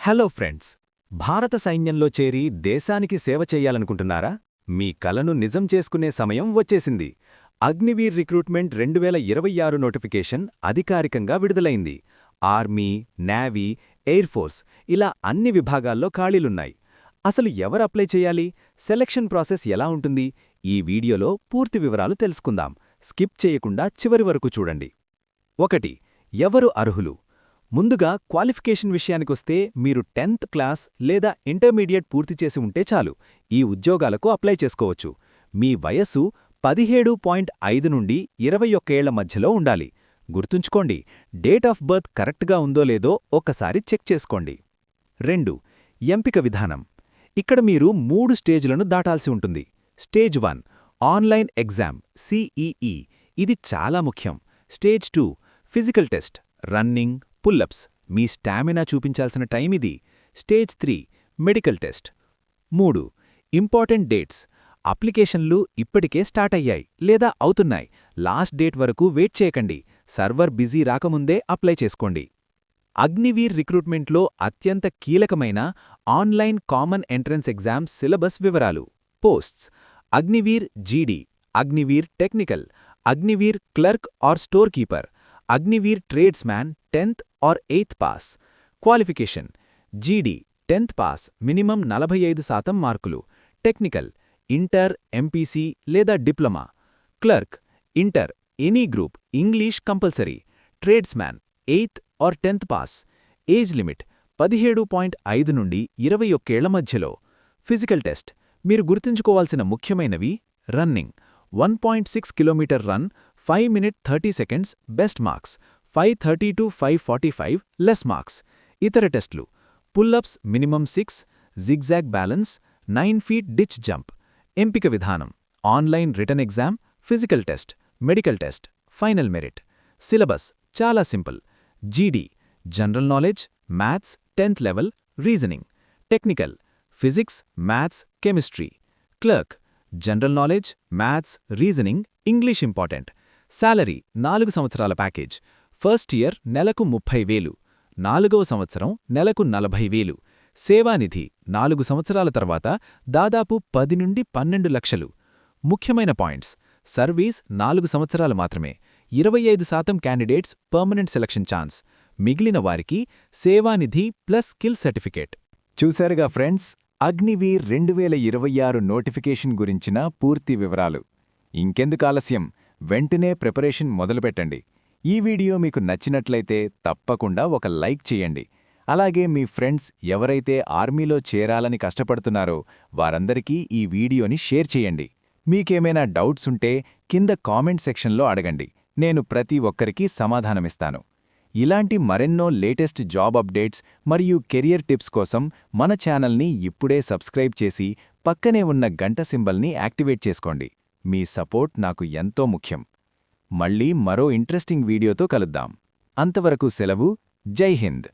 Hello friends, భారత సైన్యంలో చేరి దేశానికి సేవ చెయ్యాలనుకుంటున్నారా? మీ కలను నిజం చేసుకునే సమయం వచ్చేసింది. అగ్నివీర్ రిక్రూట్మెంట్ 2026 నోటిఫికేషన్ అధికారికంగా విడుదలైంది. ఆర్మీ, నేవీ, ఎయిర్ ఫోర్స్ ఇలా అన్ని విభాగాల్లో ఖాళీలున్నాయి. అసలు ఎవరు అప్లై చేయాలి? సెలక్షన్ ప్రాసెస్ ఎలా ఉంటుంది? ఈ వీడియోలో పూర్తి వివరాలు తెలుసుకుందాం. స్కిప్ చేయకుండా చివరి వరకు చూడండి. 1. ఎవరు అర్హులు? ముందుగా క్వాలిఫికేషన్ విషయానికొస్తే మీరు 10th క్లాస్ లేదా ఇంటర్మీడియట్ పూర్తి చేసి ఉంటే చాలు ఈ ఉద్యోగాలకు అప్లై చేసుకోవచ్చు. మీ వయస్సు 17.5 నుండి 21 ఏళ్ల మధ్యలో ఉండాలి. గుర్తుంచుకోండి, డేట్ ఆఫ్ బర్త్ కరెక్ట్గా ఉందో లేదో ఒక్కసారి చెక్ చేసుకోండి. 2. ఎంపిక విధానం. ఇక్కడ మీరు 3 స్టేజ్లను దాటాల్సి ఉంటుంది. స్టేజ్ 1 ఆన్లైన్ ఎగ్జామ్ CEE, ఇది చాలా ముఖ్యం. Stage 2 physical test, running, pullups, మీ స్టామినా చూపించాల్సిన టైం ఇది. Stage 3 medical test. 3. Important dates. అప్లికేషన్లు ఇప్పటికే స్టార్ట్ అయ్యాయి లేదా అవుతున్నాయి. లాస్ట్ డేట్ వరకు వెయిట్ చేయకండి. సర్వర్ బిజీ రాకముందే అప్లై చేసుకోండి. అగ్నివీర్ రిక్రూట్మెంట్లో అత్యంత కీలకమైన online common entrance exam syllabus వివరాలు. Posts: Agniveer GD, Agniveer technical, Agniveer clerk or store keeper, Agniveer tradesman 10th or 8th pass. Qualification: GD 10th pass, minimum 45% మార్కులు. టెక్నికల్: ఇంటర్, ఎంపీసీ లేదా diploma. Clerk: inter, any group, English compulsory. Tradesman 8th or 10th pass. Age limit 17.5 నుండి 21 ఏళ్ల మధ్యలో. Physical test. మీరు గుర్తుంచుకోవాల్సిన ముఖ్యమైనవి: running 1.6 kilometre run, 5 minutes 30 seconds best marks, 530 to 545 less marks. ఇతర టెస్టులు: pullups minimum 6, zigzag balance, 9 feet ditch jump. ఎంపిక విధానం: online written exam, physical test, medical test, final merit. Syllabus చాలా సింపుల్. జీడీ general knowledge, maths 10th level, reasoning. Technical physics, maths, chemistry. Clerk general knowledge, maths, reasoning, English important. Salary 4 సంవత్సరాల package. First year నెలకు 30,000, 4వ సంవత్సరం నెలకు 40,000. సేవానిధి 4 సంవత్సరాల తర్వాత దాదాపు 10 నుండి 12 లక్షలు. ముఖ్యమైన పాయింట్స్: సర్వీస్ 4 సంవత్సరాలు మాత్రమే, 25% క్యాండిడేట్స్ పర్మనెంట్ సెలక్షన్ ఛాన్స్, మిగిలిన వారికి సేవానిధి ప్లస్ స్కిల్ సర్టిఫికేట్. చూశారుగా ఫ్రెండ్స్, అగ్నివీర్ 2026 నోటిఫికేషన్ గురించిన పూర్తి వివరాలు. ఇంకెందుకు ఆలస్యం, వెంటనే ప్రిపరేషన్ మొదలుపెట్టండి. ఈ వీడియో మీకు నచ్చినట్లయితే తప్పకుండా ఒక లైక్ చేయండి. అలాగే మీ ఫ్రెండ్స్ ఎవరైతే ఆర్మీలో చేరాలని కష్టపడుతున్నారో వారందరికీ ఈ వీడియోని షేర్ చేయండి. మీకేమైనా డౌట్స్ ఉంటే కింద కామెంట్ సెక్షన్లో అడగండి, నేను ప్రతి ఒక్కరికి సమాధానమిస్తాను. ఇలాంటి మరెన్నో లేటెస్ట్ జాబ్ అప్డేట్స్ మరియు కెరియర్ టిప్స్ కోసం మన ఛానల్ని ఇప్పుడే సబ్స్క్రైబ్ చేసి పక్కనే ఉన్న గంట సింబల్ని యాక్టివేట్ చేసుకోండి. మీ సపోర్ట్ నాకు ఎంతో ముఖ్యం. మళ్ళీ మరో ఇంట్రెస్టింగ్ వీడియోతో కలుద్దాం. అంతవరకు సెలవు. జై హింద్.